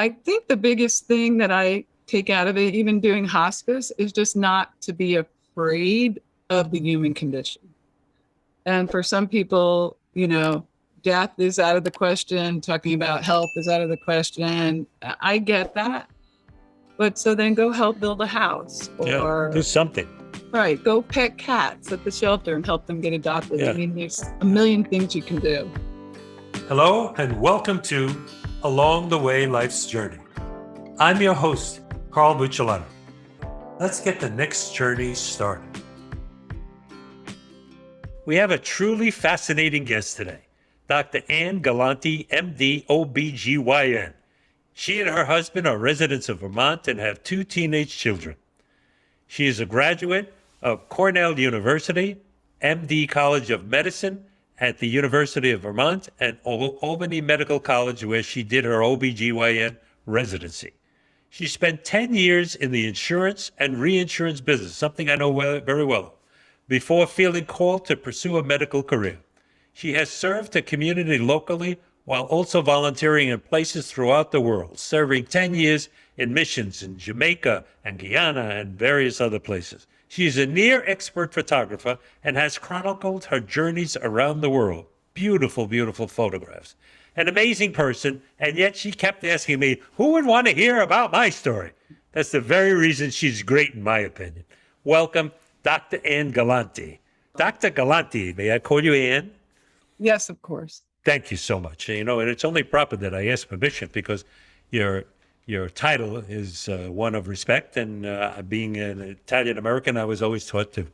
I think the biggest thing that I take out of it, even doing hospice, is just not to be afraid of the human condition. And for some people, death is out of the question, talking about health is out of the question. I get that. But so then go help build a house or do something. Right. Go pet cats at the shelter and help them get adopted. Yeah. I mean, there's a million things you can do. Hello, and welcome to Along the Way Life's Journey. I'm your host, Carl Buccellato. Let's get the next journey started. We have a truly fascinating guest today, Dr. Ann Galante, MD OB-GYN. She and her husband are residents of Vermont and have 2 teenage children. She is a graduate of Cornell University, MD College of Medicine at the University of Vermont, and Albany Medical College, where she did her OB-GYN residency. She spent 10 years in the insurance and reinsurance business, something I know very well, before feeling called to pursue a medical career. She has served the community locally while also volunteering in places throughout the world, serving 10 years in missions in Jamaica and Guyana and various other places. She is a near expert photographer and has chronicled her journeys around the world. Beautiful, beautiful photographs. An amazing person, and yet she kept asking me, who would want to hear about my story? That's the very reason she's great, in my opinion. Welcome, Dr. Ann Galante. Dr. Galante, may I call you Ann? Yes, of course. Thank you so much. And it's only proper that I ask permission because your title is one of respect, and being an Italian American, I was always taught to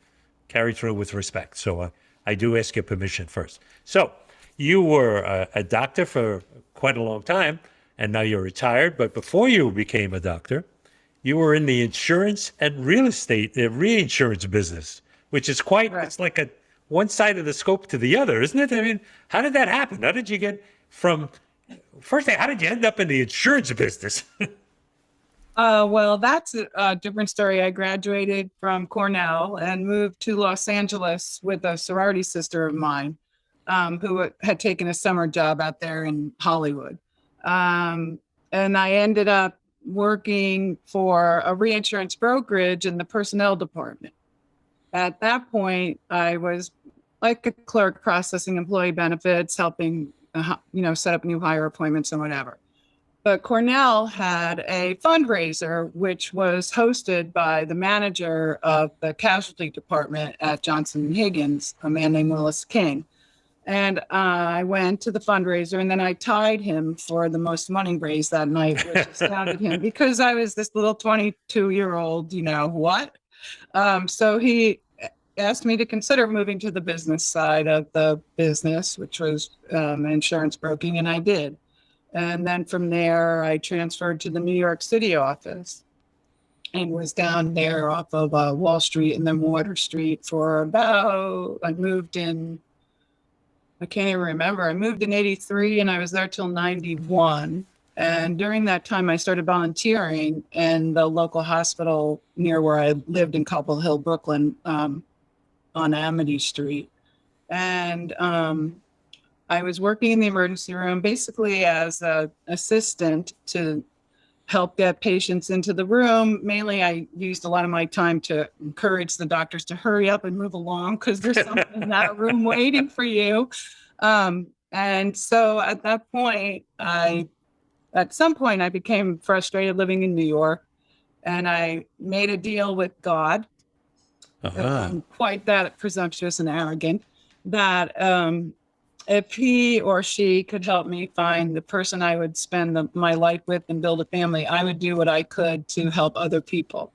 carry through with respect. So I do ask your permission first. So you were a doctor for quite a long time, and now you're retired. But before you became a doctor, you were in the insurance and real estate, the reinsurance business, which is quite, right. It's like one side of the scope to the other, isn't it? I mean, how did that happen? How did you get from, first thing, how did you end up in the insurance business? Well, that's a different story. I graduated from Cornell and moved to Los Angeles with a sorority sister of mine who had taken a summer job out there in Hollywood. And I ended up working for a reinsurance brokerage in the personnel department. At that point, I was like a clerk processing employee benefits, helping, set up new hire appointments and whatever. But Cornell had a fundraiser, which was hosted by the manager of the casualty department at Johnson & Higgins, a man named Willis King. And I went to the fundraiser, and then I tied him for the most money raised that night, which astounded him because I was this little 22-year-old, what? So he asked me to consider moving to the business side of the business, which was insurance broking, and I did. And then from there, I transferred to the New York City office and was down there off of Wall Street and then Water Street for I moved in, I can't even remember. I moved in 83 and I was there till 91. And during that time, I started volunteering in the local hospital near where I lived in Cobble Hill, Brooklyn, on Amity Street. And I was working in the emergency room basically as an assistant to help get patients into the room. Mainly, I used a lot of my time to encourage the doctors to hurry up and move along because there's something in that room waiting for you. And so at that point, at some point, I became frustrated living in New York, and I made a deal with God. I'm quite that presumptuous and arrogant that if he or she could help me find the person I would spend my life with and build a family, I would do what I could to help other people.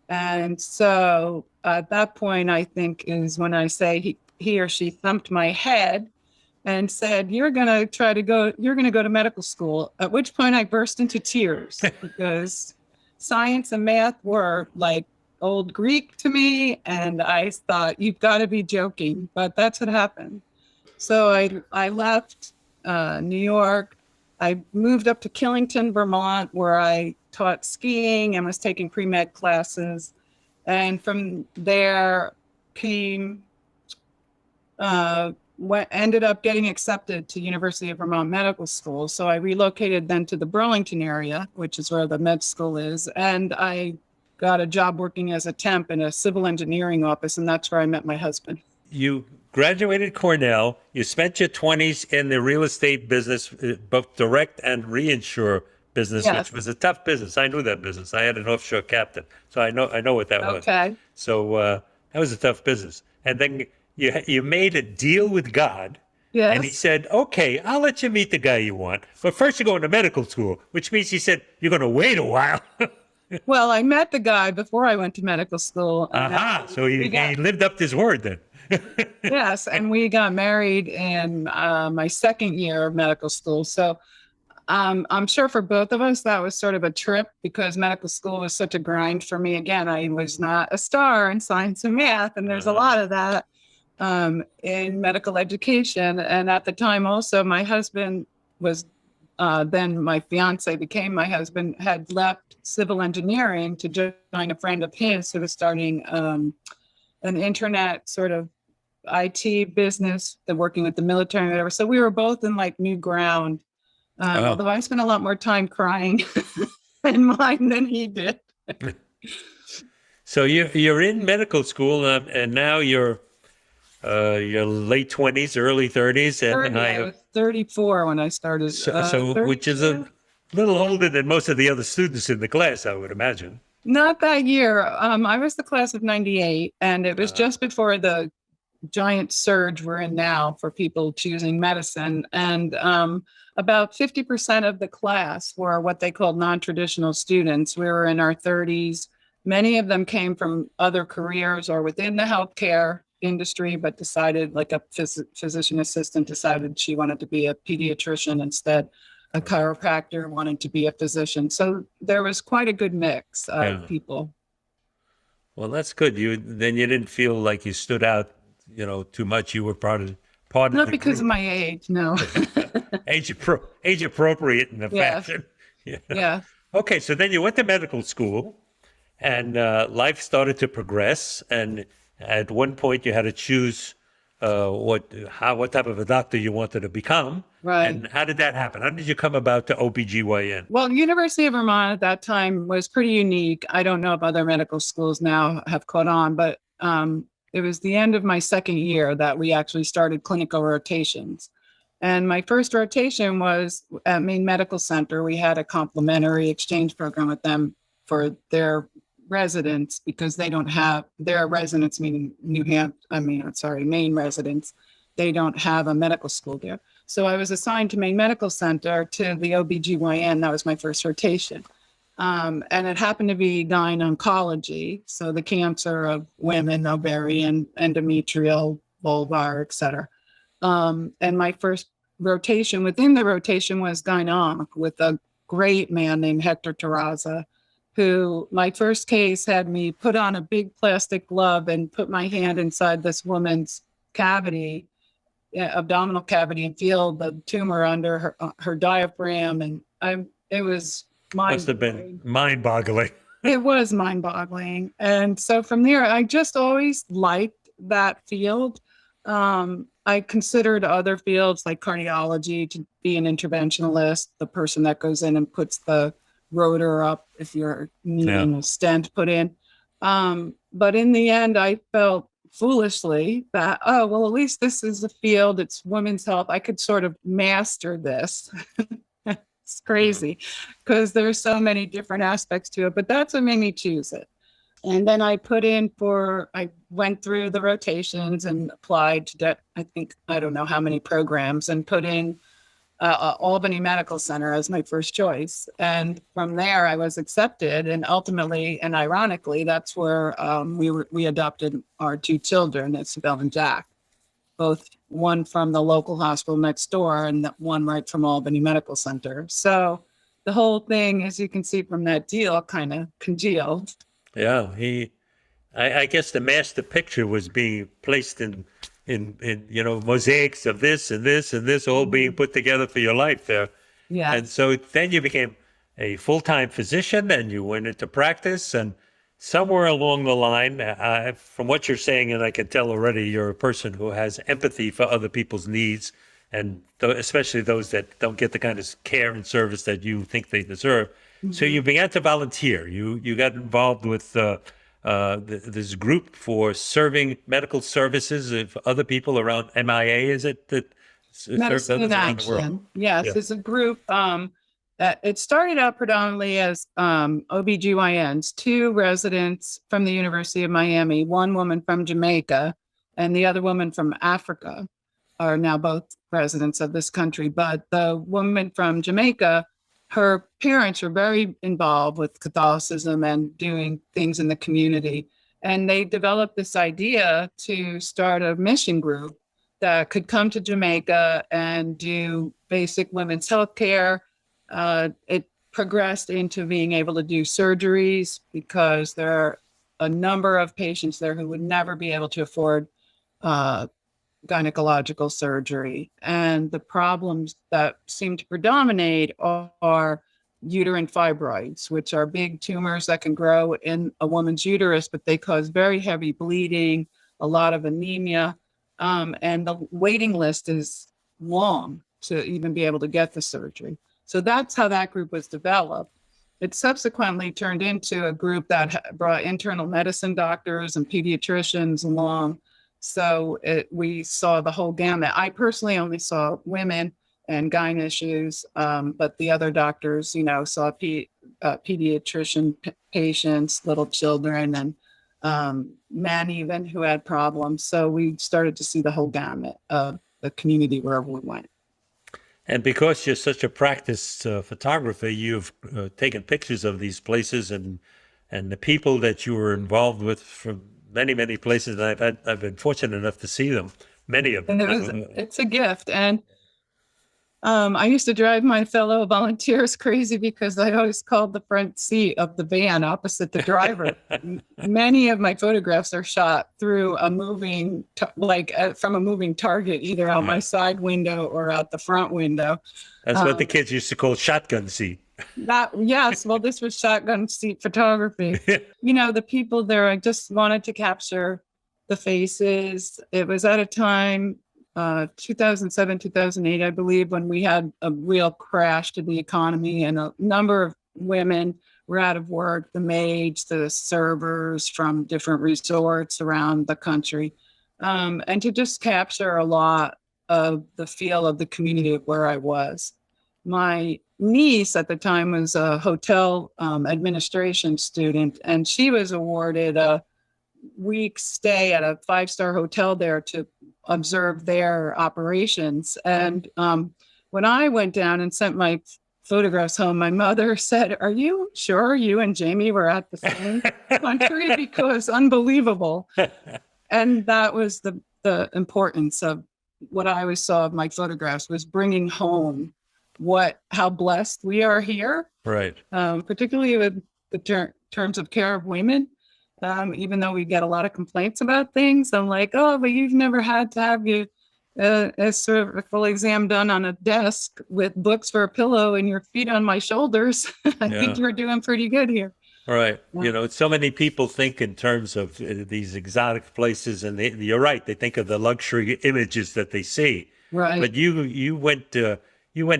And so at that point, I think is when I say he or she thumped my head and said, you're going to go to medical school, at which point I burst into tears because science and math were like old Greek to me. And I thought, you've got to be joking, but that's what happened. So I left New York. I moved up to Killington, Vermont, where I taught skiing and was taking pre-med classes. And from there came ended up getting accepted to University of Vermont Medical School. So I relocated then to the Burlington area, which is where the med school is. And I got a job working as a temp in a civil engineering office. And that's where I met my husband. You graduated Cornell. You spent your 20s in the real estate business, both direct and reinsure business, Yes. which was a tough business. I knew that business. I had an offshore captain, so I know what that was. Okay. So that was a tough business. And then you made a deal with God. Yes. And he said, okay, I'll let you meet the guy you want. But first you're going to medical school, which means he said, you're going to wait a while. Well, I met the guy before I went to medical school. Aha. So he lived up to his word then. Yes. And we got married in my second year of medical school. So I'm sure for both of us, that was sort of a trip because medical school was such a grind for me. Again, I was not a star in science and math, and there's a lot of that in medical education. And at the time also, my husband was, then my fiance became my husband, had left civil engineering to join a friend of his who was starting an internet sort of IT business, working with the military and whatever. So we were both in like new ground. Although I spent a lot more time crying in mine than he did. So you're in medical school, and now you're late 20s, early 30s, and I was 34 when I started. So which is a little older than most of the other students in the class, I would imagine. Not that year. I was the class of 98, and it was just before the giant surge we're in now for people choosing medicine. And about 50% of the class were what they called non-traditional students. We were in our 30s. Many of them came from other careers or within the healthcare industry, but decided, like a physician assistant decided she wanted to be a pediatrician instead. A chiropractor wanted to be a physician. So there was quite a good mix of people. Well, that's good. You didn't feel like you stood out, too much. You were part of Not because of my age, no. age appropriate in the fashion. Yeah. Okay, so then you went to medical school, and life started to progress. And at one point, you had to choose what type of a doctor you wanted to become. Right. And how did that happen? How did you come about to OB-GYN? Well, University of Vermont at that time was pretty unique. I don't know if other medical schools now have caught on, but it was the end of my second year that we actually started clinical rotations. And my first rotation was at Maine Medical Center. We had a complimentary exchange program with them for their residents because they don't have their residents, meaning Maine residents. They don't have a medical school there. So I was assigned to Maine Medical Center to the OB-GYN. That was my first rotation. And it happened to be GYN oncology. So the cancer of women, ovarian, endometrial, vulvar, et cetera. And my first rotation within the rotation was GYN-onc with a great man named Hector Terraza, who my first case had me put on a big plastic glove and put my hand inside this woman's cavity, abdominal cavity, and feel the tumor under her diaphragm. And it was must have been mind-boggling. It was mind-boggling. And so from there, I just always liked that field. I considered other fields like cardiology to be an interventionalist, the person that goes in and puts the rotor up if you're needing a stent put in. But in the end, I felt foolishly that, at least this is a field, it's women's health. I could sort of master this. It's crazy because there's so many different aspects to it, but that's what made me choose it. And then I went through the rotations and applied to, I don't know how many programs, and put in Albany Medical Center as my first choice. And from there I was accepted, and ultimately, and ironically, that's where we adopted our two children, Isabel and Jack, both one from the local hospital next door and one right from Albany Medical Center. So the whole thing, as you can see from that deal, kind of congealed. Yeah, I guess the master picture was being placed in mosaics of this and this and this all being put together for your life there. Yeah. And so then you became a full-time physician, and you went into practice. And somewhere along the line, from what you're saying, and I can tell already, you're a person who has empathy for other people's needs, and especially those that don't get the kind of care and service that you think they deserve. So you began to volunteer. You got involved with this group for serving medical services of other people around MIA. Is it that serves Medicine others in around the world? Action. Yes, Yeah. it's a group that it started out predominantly as OB-GYNs, two residents from the University of Miami, one woman from Jamaica, and the other woman from Africa are now both residents of this country. But the woman from Jamaica, her parents were very involved with Catholicism and doing things in the community. And they developed this idea to start a mission group that could come to Jamaica and do basic women's health care. It progressed into being able to do surgeries because there are a number of patients there who would never be able to afford gynecological surgery. And the problems that seem to predominate are uterine fibroids, which are big tumors that can grow in a woman's uterus, but they cause very heavy bleeding, a lot of anemia. And the waiting list is long to even be able to get the surgery. So that's how that group was developed. It subsequently turned into a group that brought internal medicine doctors and pediatricians along. So we saw the whole gamut. I personally only saw women and GYN issues, but the other doctors, saw pediatrician patients, little children, and men even who had problems. So we started to see the whole gamut of the community wherever we went. And because you're such a practiced photographer, you've taken pictures of these places and the people that you were involved with from many, many places. And I've been fortunate enough to see them, many of them. And it's a gift. And I used to drive my fellow volunteers crazy because I always called the front seat of the van opposite the driver. Many of my photographs are shot through a moving, from a moving target, either out my side window or out the front window. That's what the kids used to call shotgun seat. Yes, well, this was shotgun seat photography. The people there, I just wanted to capture the faces. It was at a time, 2007, 2008, I believe, when we had a real crash to the economy and a number of women were out of work, the maids, the servers from different resorts around the country. And to just capture a lot of the feel of the community of where I was. My niece at the time was a hotel administration student, and she was awarded a week stay at a 5-star hotel there to observe their operations. And when I went down and sent my photographs home, my mother said, "Are you sure you and Jamie were at the same country? Because unbelievable." And that was the importance of what I always saw of my photographs, was bringing home how blessed we are here, right? Particularly with the terms of care of women. Even though we get a lot of complaints about things, I'm like, oh, but you've never had to have a cervical exam done on a desk with books for a pillow and your feet on my shoulders. I think you're doing pretty good here. Right. Yeah. So many people think in terms of these exotic places, and you're right. They think of the luxury images that they see. Right. But you went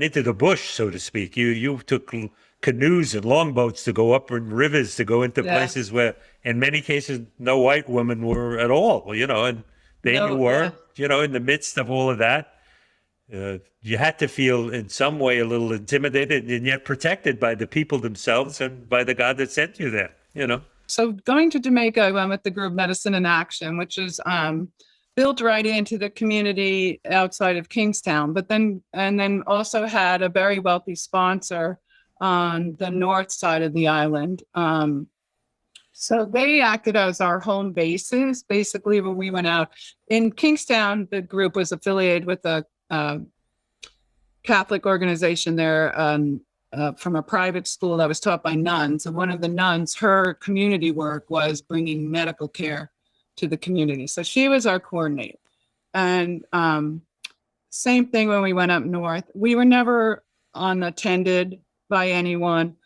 into the bush, so to speak. You took canoes and longboats to go up in rivers to go into places where, in many cases, no white women were at all. And there you were, in the midst of all of that. You had to feel in some way a little intimidated and yet protected by the people themselves and by the God that sent you there, So going to Jamaica, I went with the group Medicine in Action, which is built right into the community outside of Kingstown, and then also had a very wealthy sponsor on the north side of the island. So they acted as our home bases, basically, when we went out. In Kingstown, the group was affiliated with a Catholic organization there from a private school that was taught by nuns. And one of the nuns, her community work was bringing medical care to the community. So she was our coordinator. And same thing when we went up north. We were never unattended by anyone.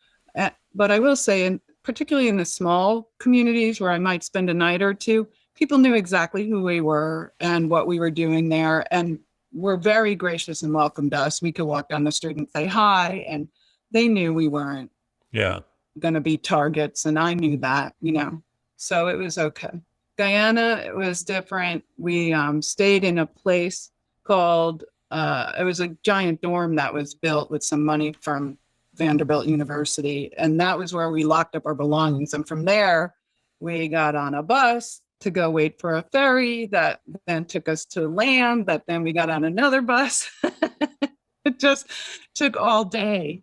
But I will say, particularly in the small communities where I might spend a night or two, people knew exactly who we were and what we were doing there, and were very gracious and welcomed us. We could walk down the street and say hi, and they knew we weren't Yeah. going to be targets, and I knew that, so it was okay. Guyana, it was different. We stayed in a place called, it was a giant dorm that was built with some money from Vanderbilt University, and that was where we locked up our belongings. And from there, we got on a bus to go wait for a ferry that then took us to land, that then we got on another bus. It just took all day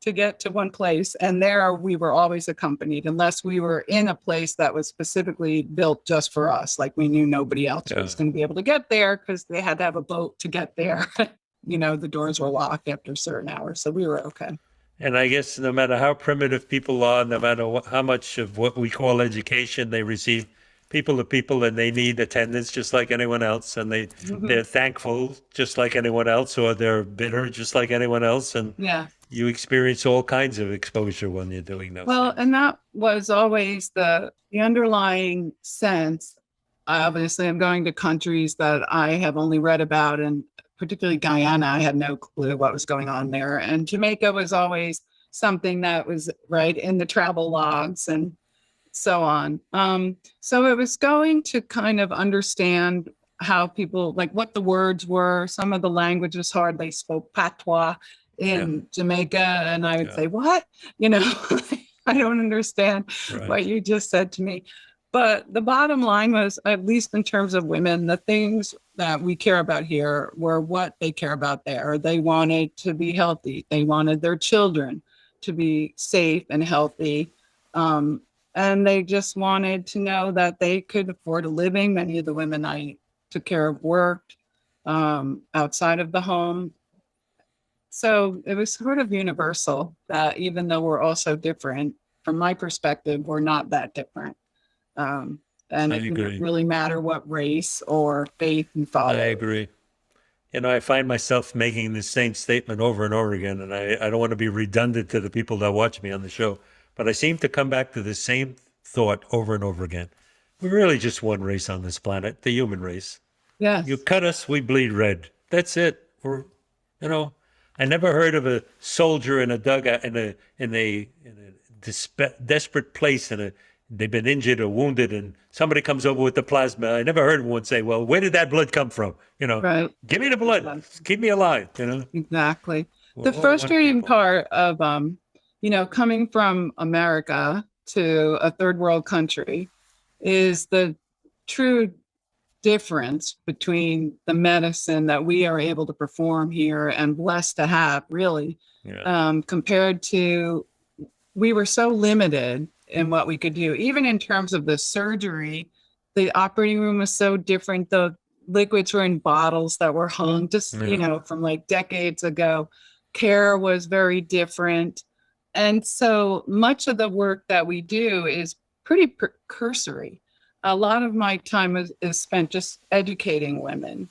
to get to one place. And there we were always accompanied, unless we were in a place that was specifically built just for us. Like we knew nobody else was going to be able to get there because they had to have a boat to get there. The doors were locked after a certain hours. So we were okay. And I guess no matter how primitive people are, no matter how much of what we call education they receive, people are people, and they need attendance just like anyone else. And they're thankful just like anyone else, or they're bitter just like anyone else. And you experience all kinds of exposure when you're doing those things. And that was always the underlying sense. Obviously, I'm going to countries that I have only read about, and particularly Guyana, I had no clue what was going on there. And Jamaica was always something that was right in the travel logs and so on. So it was going to kind of understand how people, like what the words were. Some of the language was hard. They spoke patois in Jamaica, and I would say, what? I don't understand what you just said to me. But the bottom line was, at least in terms of women, the things that we care about here were what they care about there. They wanted to be healthy. They wanted their children to be safe and healthy. And they just wanted to know that they could afford a living. Many of the women I took care of worked outside of the home. So it was sort of universal that even though we're all so different, from my perspective, we're not that different. And it didn't really matter what race or faith you follow. I agree. I find myself making the same statement over and over again, and I don't want to be redundant to the people that watch me on the show, but I seem to come back to the same thought over and over again. We're really just one race on this planet, the human race. Yes. You cut us, we bleed red. That's it. I never heard of a soldier in a dugout in a desperate place, they've been injured or wounded, and somebody comes over with the plasma. I never heard one say, well, where did that blood come from? Right. Give me the blood. Keep me alive, Exactly. The frustrating part of, coming from America to a third world country is the true difference between the medicine that we are able to perform here and blessed to have, really, compared to, we were so limited in what we could do. Even in terms of the surgery, the operating room was so different. The liquids were in bottles that were hung just, from like decades ago. Care was very different. And so much of the work that we do is pretty cursory. A lot of my time is spent just educating women.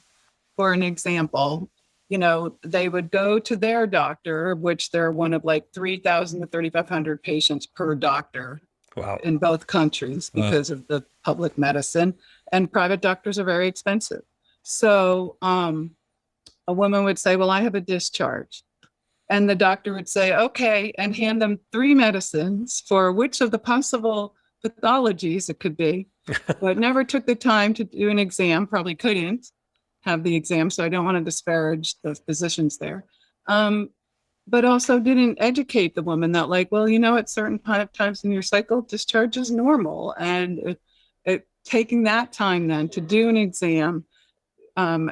For an example, they would go to their doctor, which they're one of like 3,000 to 3,500 patients per doctor. Wow. In both countries because of the public medicine, and private doctors are very expensive. So a woman would say, well, I have a discharge. And the doctor would say, okay, and hand them 3 medicines for which of the possible pathologies it could be, but never took the time to do an exam, probably couldn't have the exam. So I don't want to disparage the physicians there. But also didn't educate the woman that, like, well, at certain times in your cycle, discharge is normal. And taking that time then to do an exam,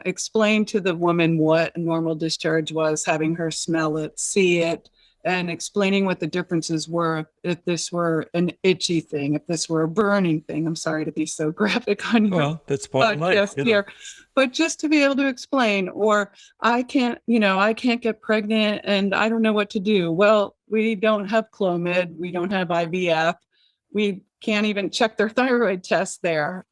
explain to the woman what a normal discharge was, having her smell it, see it, and explaining what the differences were. If this were an itchy thing, if this were a burning thing. I'm sorry to be so graphic on you. Well, that's part of life. Here. But just to be able to explain, or I can't get pregnant and I don't know what to do. Well, we don't have Clomid. We don't have IVF. We can't even check their thyroid test there.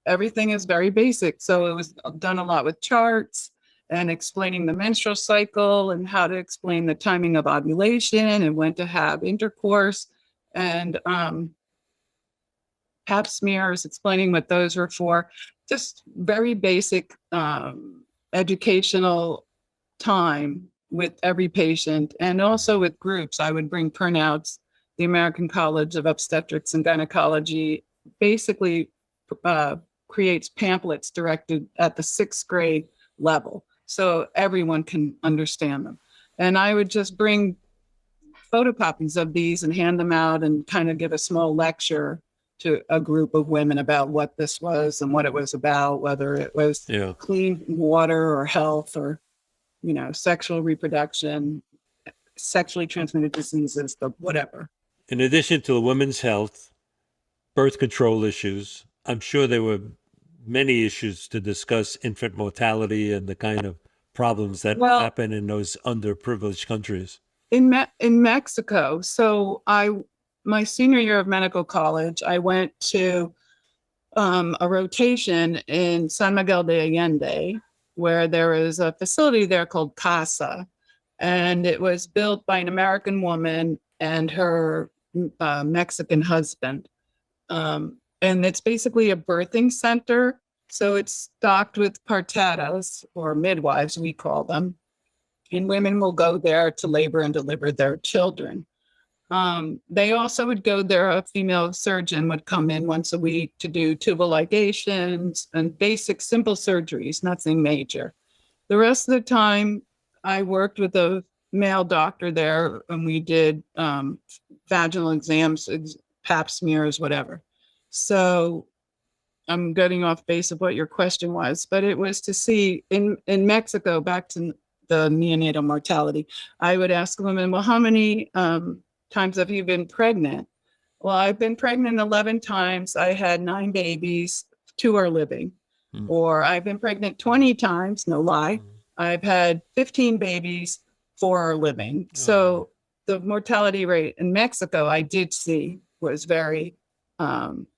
Everything is very basic. So it was done a lot with charts and explaining the menstrual cycle and how to explain the timing of ovulation and when to have intercourse. and pap smears, explaining what those were for, just very basic educational time with every patient, and also with groups. I would bring printouts. The American College of Obstetrics and Gynecology basically creates pamphlets directed at the 6th grade level, so everyone can understand them. And I would just bring photocopies of these and hand them out and kind of give a small lecture to a group of women about what this was and what it was about, whether it was clean water or health or, sexual reproduction, sexually transmitted diseases, whatever. In addition to the women's health, birth control issues, I'm sure there were many issues to discuss: infant mortality and the kind of problems that happen in those underprivileged countries. In Mexico, so my senior year of medical college, I went to a rotation in San Miguel de Allende, where there is a facility there called CASA, and it was built by an American woman and her Mexican husband. And it's basically a birthing center. So it's stocked with parteras, or midwives, we call them. And women will go there to labor and deliver their children. They also would go there, a female surgeon would come in once a week to do tubal ligations and basic simple surgeries, nothing major. The rest of the time, I worked with a male doctor there, and we did vaginal exams, pap smears, whatever. So I'm getting off base of what your question was, but it was to see in Mexico, back to the neonatal mortality, I would ask women, well, how many times have you been pregnant? Well, I've been pregnant 11 times. I had 9 babies, 2 are living. Or I've been pregnant 20 times, no lie. I've had 15 babies, 4 are living. So the mortality rate in Mexico, I did see, was very,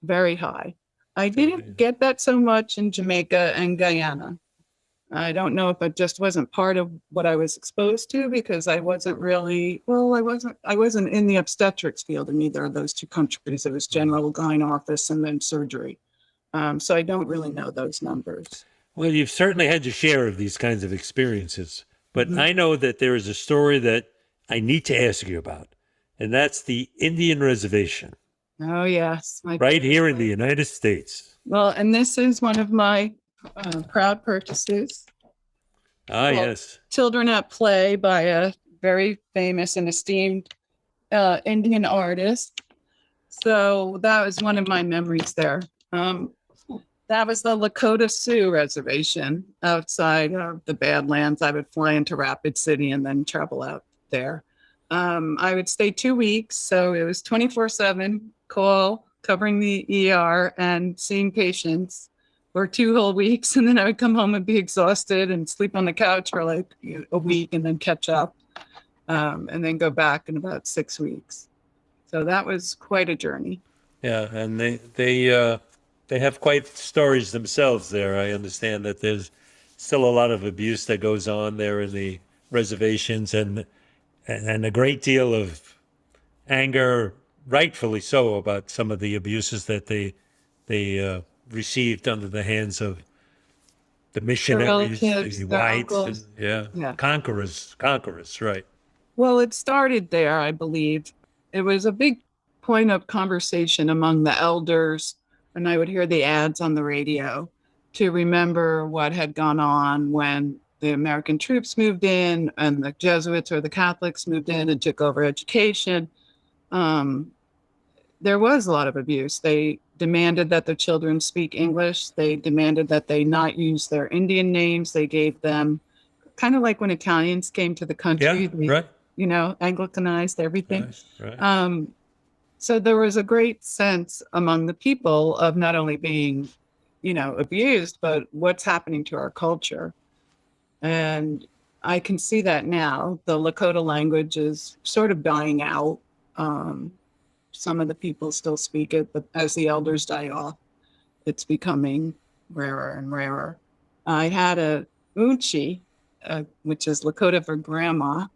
very high. I didn't get that so much in Jamaica and Guyana. I don't know if it just wasn't part of what I was exposed to, because I wasn't really, I wasn't in the obstetrics field in either of those 2 countries. It was general gyne office and then surgery. So I don't really know those numbers. Well, you've certainly had your share of these kinds of experiences, but I know that there is a story that I need to ask you about, and that's the Indian Reservation. Oh, yes. Right here in the United States. Well, and this is one of my proud purchases. Yes. Children at Play by a very famous and esteemed Indian artist. So that was one of my memories there. That was the Lakota Sioux Reservation outside of the Badlands. I would fly into Rapid City and then travel out there. I would stay 2 weeks, so it was 24/7 call, covering the ER and seeing patients for 2 whole weeks. And then I would come home and be exhausted and sleep on the couch for like a week and then catch up, and then go back in about 6 weeks. So that was quite a journey. Yeah, and they have quite stories themselves there. I understand that there's still a lot of abuse that goes on there in the reservations, and a great deal of anger, rightfully so, about some of the abuses that they received under the hands of the missionaries, the whites, conquerors, right? Well, it started there, I believe. It was a big point of conversation among the elders, and I would hear the ads on the radio to remember what had gone on when the American troops moved in and the Jesuits or the Catholics moved in and took over education. There was a lot of abuse. They demanded that the children speak English. They demanded that they not use their Indian names. They gave them, kind of like when Italians came to the country, right. Anglicanized everything. Right. So there was a great sense among the people of not only being, abused, but what's happening to our culture. And I can see that now. The Lakota language is sort of dying out. Some of the people still speak it, but as the elders die off, it's becoming rarer and rarer. I had a unchi, which is Lakota for grandma,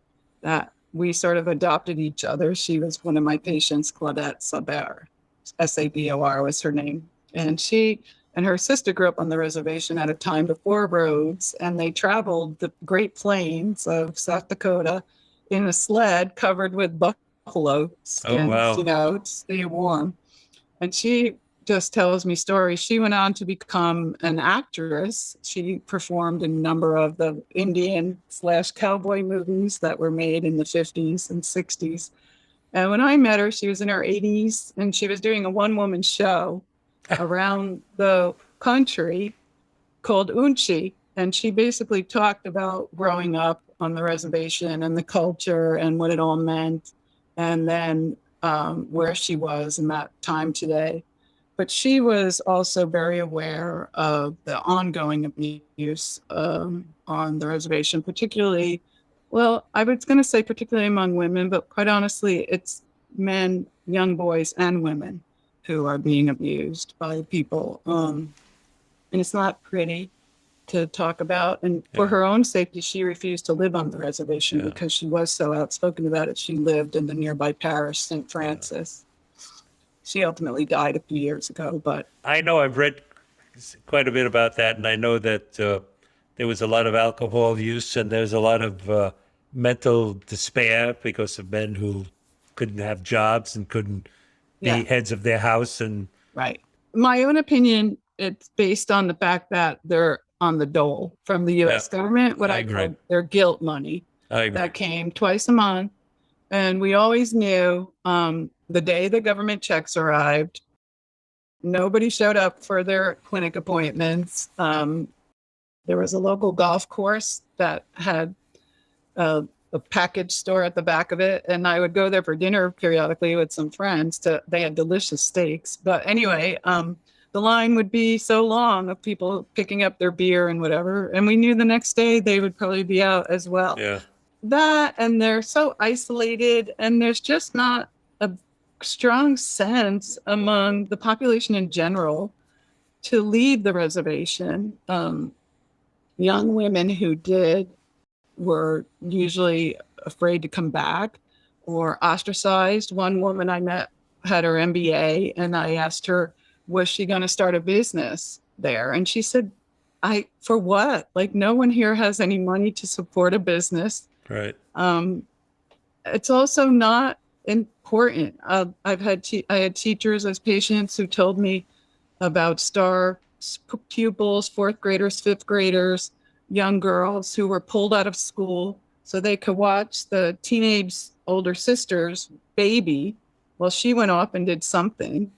that we sort of adopted each other. She was one of my patients, Claudette Sabor. Sabor was her name. And she and her sister grew up on the reservation at a time before roads, and they traveled the Great Plains of South Dakota in a sled covered with buffalo skins, wow. to stay warm. And she just tells me stories. She went on to become an actress. She performed in a number of the Indian/cowboy movies that were made in the 50s and 60s. And when I met her, she was in her 80s, and she was doing a one-woman show around the country called Unchi. And she basically talked about growing up on the reservation and the culture and what it all meant, and then where she was in that time today. But she was also very aware of the ongoing abuse on the reservation, particularly, well, I was going to say particularly among women, but quite honestly, it's men, young boys, and women who are being abused by people. And it's not pretty to talk about. And for her own safety, she refused to live on the reservation because she was so outspoken about it. She lived in the nearby parish, St. Francis. She ultimately died a few years ago, but I know I've read quite a bit about that, and I know that there was a lot of alcohol use, and there's a lot of mental despair because of men who couldn't have jobs and couldn't be heads of their house. And right. My own opinion, it's based on the fact that they're on the dole from the U.S. government, what I call their guilt money. That came twice a month. And we always knew the day the government checks arrived, nobody showed up for their clinic appointments. There was a local golf course that had a package store at the back of it. And I would go there for dinner periodically with some friends. They had delicious steaks. But anyway, the line would be so long of people picking up their beer and whatever. And we knew the next day they would probably be out as well. yeah, That, and they're so isolated, and there's just not a strong sense among the population in general to leave the reservation. Young women who did were usually afraid to come back or ostracized. One woman I met had her MBA, and I asked her, was she going to start a business there? And she said, for what? Like, no one here has any money to support a business. right. It's also not important. I had teachers as patients who told me about star pupils, fourth graders, fifth graders, young girls who were pulled out of school so they could watch the teenage older sister's baby while she went off and did something.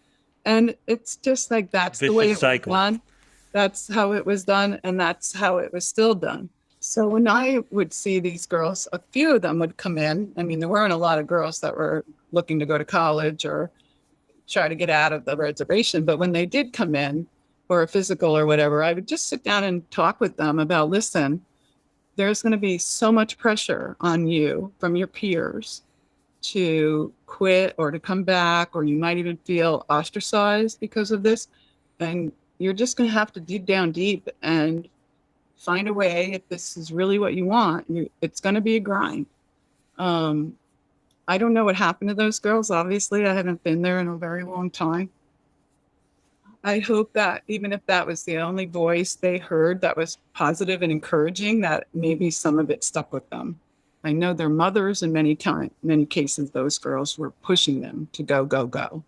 And it's just like, that's the way it was done. That's how it was done. And that's how it was still done. So when I would see these girls, a few of them would come in. I mean, there weren't a lot of girls that were looking to go to college or try to get out of the reservation. But when they did come in for a physical or whatever, I would just sit down and talk with them about, listen, there's going to be so much pressure on you from your peers to quit or to come back, or you might even feel ostracized because of this. And you're just going to have to dig down deep and find a way. If this is really what you want, it's going to be a grind. I don't know what happened to those girls. Obviously, I haven't been there in a very long time. I hope that even if that was the only voice they heard that was positive and encouraging, that maybe some of it stuck with them. I know their mothers in many cases, those girls were pushing them to go, go, go.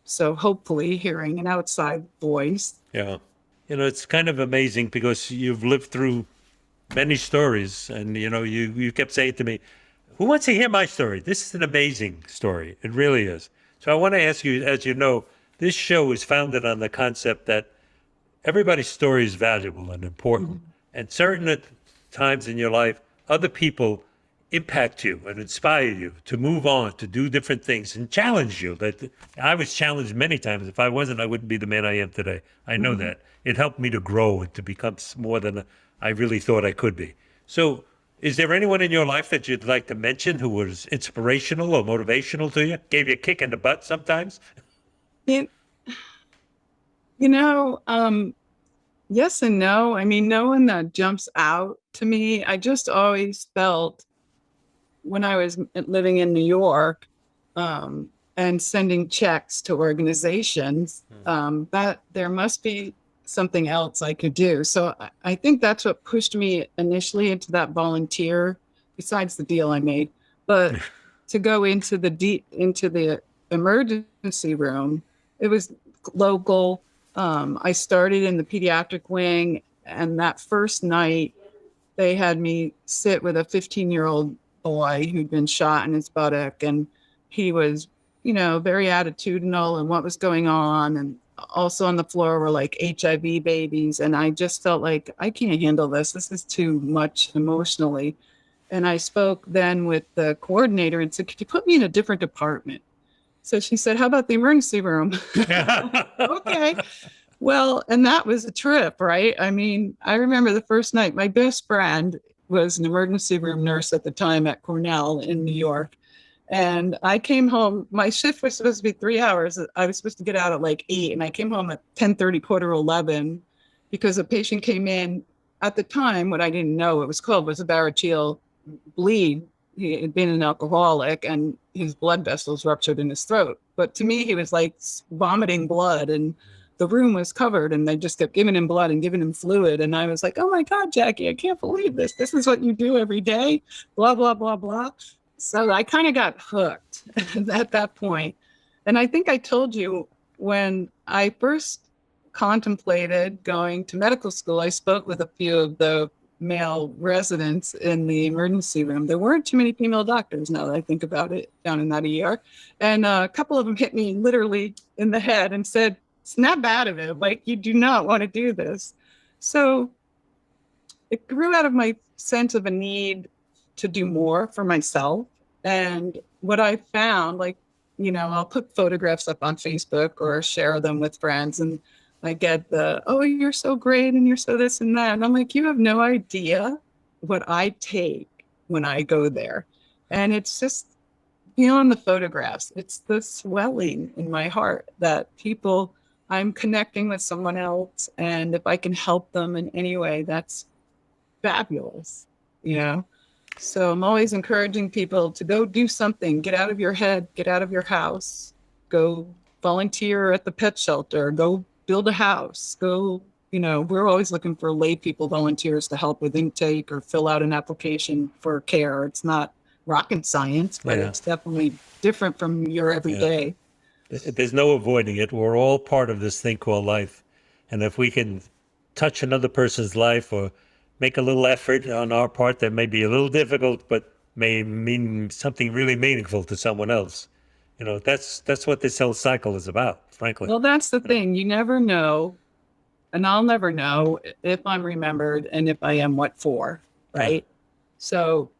So hopefully hearing an outside voice. Yeah. It's kind of amazing because you've lived through many stories, and, you kept saying to me, who wants to hear my story? This is an amazing story. It really is. So I want to ask you, as you know, this show is founded on the concept that everybody's story is valuable and important. Mm-hmm. And certain times in your life, other people impact you and inspire you to move on, to do different things and challenge you. That I was challenged many times. If I wasn't, I wouldn't be the man I am today. I know that. It helped me to grow and to become more than I really thought I could be. So is there anyone in your life that you'd like to mention who was inspirational or motivational to you? Gave you a kick in the butt sometimes? Yes and no. I mean, no one that jumps out to me. I just always felt when I was living in New York, and sending checks to organizations, that there must be something else I could do. So I think that's what pushed me initially into that volunteer, besides the deal I made, but to go into the emergency room. It was local. I started in the pediatric wing, and that first night they had me sit with a 15-year-old boy who'd been shot in his buttock, and he was, very attitudinal and what was going on. And also on the floor were like HIV babies. And I just felt like I can't handle this. This is too much emotionally. And I spoke then with the coordinator and said, could you put me in a different department? So she said, how about the emergency room? Okay. Well, and that was a trip, right? I mean, I remember the first night, my best friend was an emergency room nurse at the time at Cornell in New York. And I came home, my shift was supposed to be 3 hours. I was supposed to get out at like 8, and I came home at 10:30, 10:45, because a patient came in at the time. What I didn't know it was called was a variceal bleed. He had been an alcoholic and his blood vessels ruptured in his throat. But to me, he was like vomiting blood, and the room was covered, and they just kept giving him blood and giving him fluid. And I was like, oh my God, Jackie, I can't believe this. This is what you do every day, blah, blah, blah, blah. So I kind of got hooked at that point. And I think I told you when I first contemplated going to medical school, I spoke with a few of the male residents in the emergency room. There weren't too many female doctors, now that I think about it, down in that ER. And a couple of them hit me literally in the head and said, snap out of it. Like, you do not want to do this. So it grew out of my sense of a need to do more for myself. And what I found, like, I'll put photographs up on Facebook or share them with friends, and I get oh, you're so great and you're so this and that. And I'm like, you have no idea what I take when I go there. And it's just beyond the photographs. It's the swelling in my heart that I'm connecting with someone else. And if I can help them in any way, that's fabulous, So I'm always encouraging people to go do something, get out of your head, get out of your house, go volunteer at the pet shelter, go build a house, we're always looking for lay people, volunteers to help with intake or fill out an application for care. It's not rocket science, but It's definitely different from your everyday. There's no avoiding it. We're all part of this thing called life. And if we can touch another person's life or make a little effort on our part that may be a little difficult, but may mean something really meaningful to someone else. That's what this whole cycle is about, frankly. Well, that's the thing. You never know, and I'll never know if I'm remembered and if I am what for, right? Yeah. So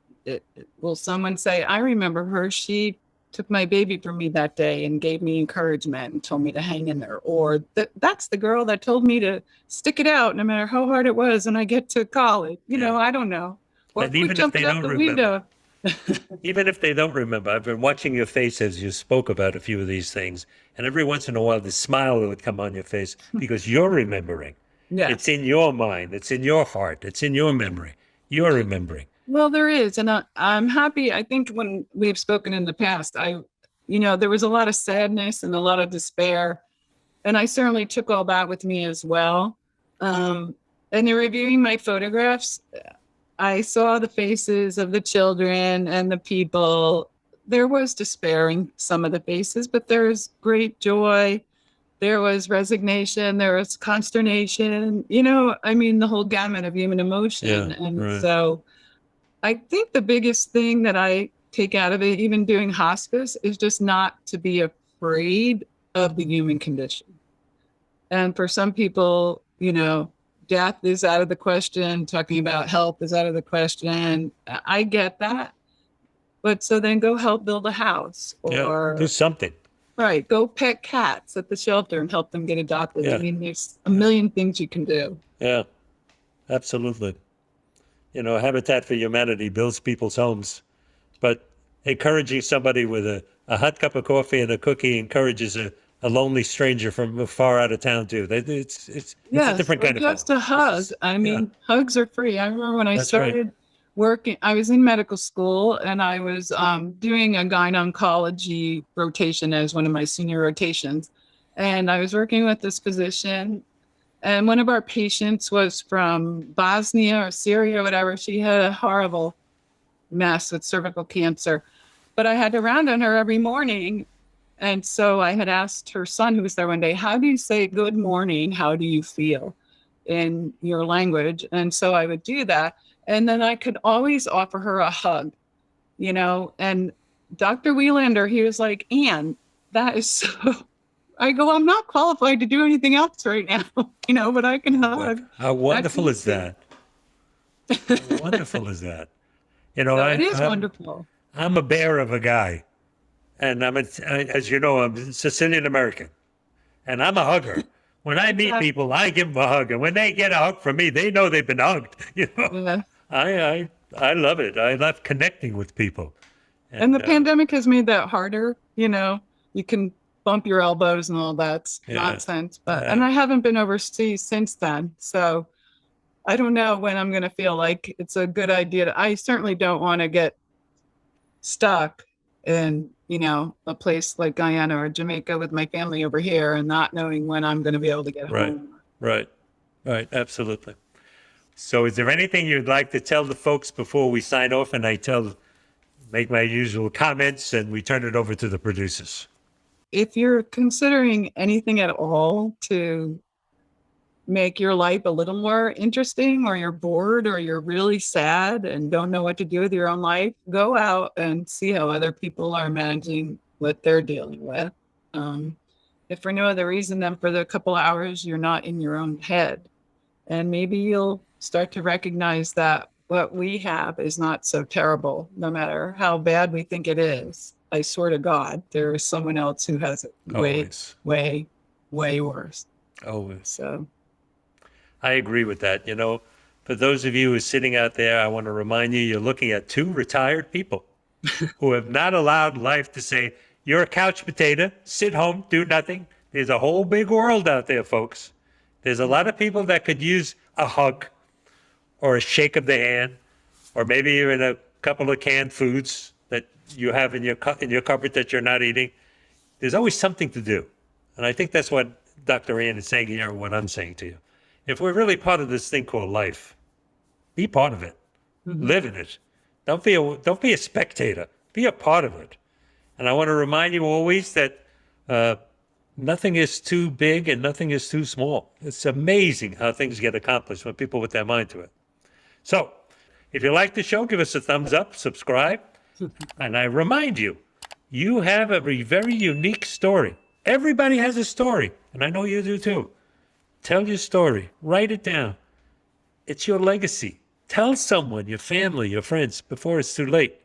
will someone say, I remember her, she took my baby from me that day and gave me encouragement and told me to hang in there. Or that's the girl that told me to stick it out no matter how hard it was when I get to college. I don't know. Or even if they don't remember. Even if they don't remember, I've been watching your face as you spoke about a few of these things. And every once in a while, the smile would come on your face because you're remembering. Yes. It's in your mind. It's in your heart. It's in your memory. You're remembering. Well, there is. And I'm happy. I think when we've spoken in the past, there was a lot of sadness and a lot of despair. And I certainly took all that with me as well. And in reviewing my photographs, I saw the faces of the children and the people. There was despair in some of the faces, but there was great joy. There was resignation. There was consternation. The whole gamut of human emotion. Yeah, and right. So I think the biggest thing that I take out of it, even doing hospice, is just not to be afraid of the human condition. And for some people, death is out of the question. Talking about health is out of the question. I get that. But so then go help build a house or do something. Right. Go pet cats at the shelter and help them get adopted. Yeah. I mean, there's a million things you can do. Yeah, absolutely. Habitat for Humanity builds people's homes, but encouraging somebody with a hot cup of coffee and a cookie encourages a lonely stranger from far out of town too. It's a different kind of just a hug. I mean, hugs are free. I remember when I started working. I was in medical school, and I was doing a gyne oncology rotation as one of my senior rotations. And I was working with this physician, and one of our patients was from Bosnia or Syria or whatever. She had a horrible mess with cervical cancer, but I had to round on her every morning. And so I had asked her son, who was there one day, how do you say good morning? How do you feel in your language? And so I would do that. And then I could always offer her a hug, and Dr. Wieslander, he was like, Ann, that is so, I go, I'm not qualified to do anything else right now, but I can hug. How wonderful is that? How wonderful is that? So it is wonderful. I'm a bear of a guy, and as you know, I'm Sicilian American, and I'm a hugger. When I meet people, I give them a hug, and when they get a hug from me, they know they've been hugged. Yeah. I love it. I love connecting with people. And the pandemic has made that harder. You can bump your elbows and all that's nonsense. And I haven't been overseas since then, so I don't know when I'm going to feel like it's a good idea. I certainly don't want to get stuck in, a place like Guyana or Jamaica with my family over here and not knowing when I'm going to be able to get home. Right. Absolutely. So is there anything you'd like to tell the folks before we sign off and make my usual comments and we turn it over to the producers? If you're considering anything at all to make your life a little more interesting, or you're bored, or you're really sad and don't know what to do with your own life, go out and see how other people are managing what they're dealing with. If for no other reason than for the couple hours you're not in your own head. And maybe you'll start to recognize that what we have is not so terrible, no matter how bad we think it is. I swear to God, there is someone else who has it way worse. Always. So I agree with that. For those of you who are sitting out there, I want to remind you, you're looking at two retired people who have not allowed life to say, you're a couch potato, sit home, do nothing. There's a whole big world out there, folks. There's a lot of people that could use a hug or a shake of the hand, or maybe even a couple of canned foods that you have in your cupboard that you're not eating. There's always something to do. And I think that's what Dr. Ann is saying here, and what I'm saying to you. If we're really part of this thing called life, be part of it. Mm-hmm. Live in it. Don't be a spectator. Be a part of it. And I want to remind you always that nothing is too big and nothing is too small. It's amazing how things get accomplished when people put their mind to it. So, if you like the show, give us a thumbs up, subscribe. And I remind you, you have a very unique story. Everybody has a story, and I know you do too. Tell your story. Write it down. It's your legacy. Tell someone, your family, your friends, before it's too late.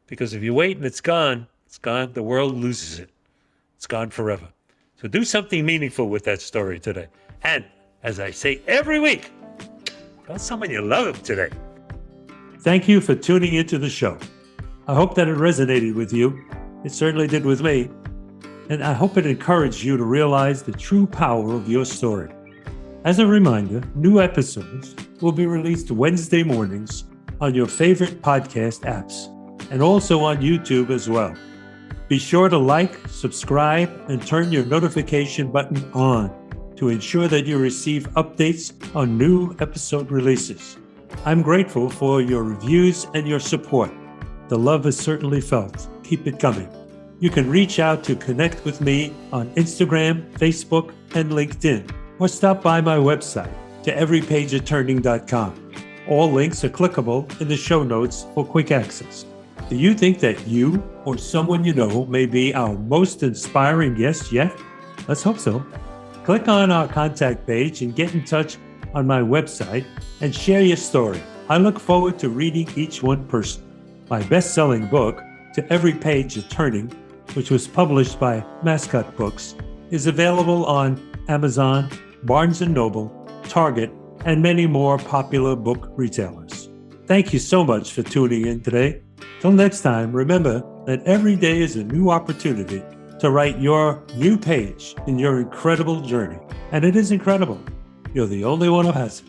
Because if you wait and it's gone, the world loses it. It's gone forever. So do something meaningful with that story today. And as I say every week, tell someone you love them today. Thank you for tuning into the show. I hope that it resonated with you. It certainly did with me. And I hope it encouraged you to realize the true power of your story. As a reminder, new episodes will be released Wednesday mornings on your favorite podcast apps and also on YouTube as well. Be sure to like, subscribe, and turn your notification button on to ensure that you receive updates on new episode releases. I'm grateful for your reviews and your support. The love is certainly felt. Keep it coming. You can reach out to connect with me on Instagram, Facebook, and LinkedIn, or stop by my website, toeverypageofturning.com. All links are clickable in the show notes for quick access. Do you think that you or someone you know may be our most inspiring guest yet? Let's hope so. Click on our contact page and get in touch on my website and share your story. I look forward to reading each one personally. My best-selling book, To Every Page of Turning, which was published by Mascot Books, is available on Amazon, Barnes & Noble, Target, and many more popular book retailers. Thank you so much for tuning in today. Till next time, remember that every day is a new opportunity to write your new page in your incredible journey. And it is incredible. You're the only one who has it.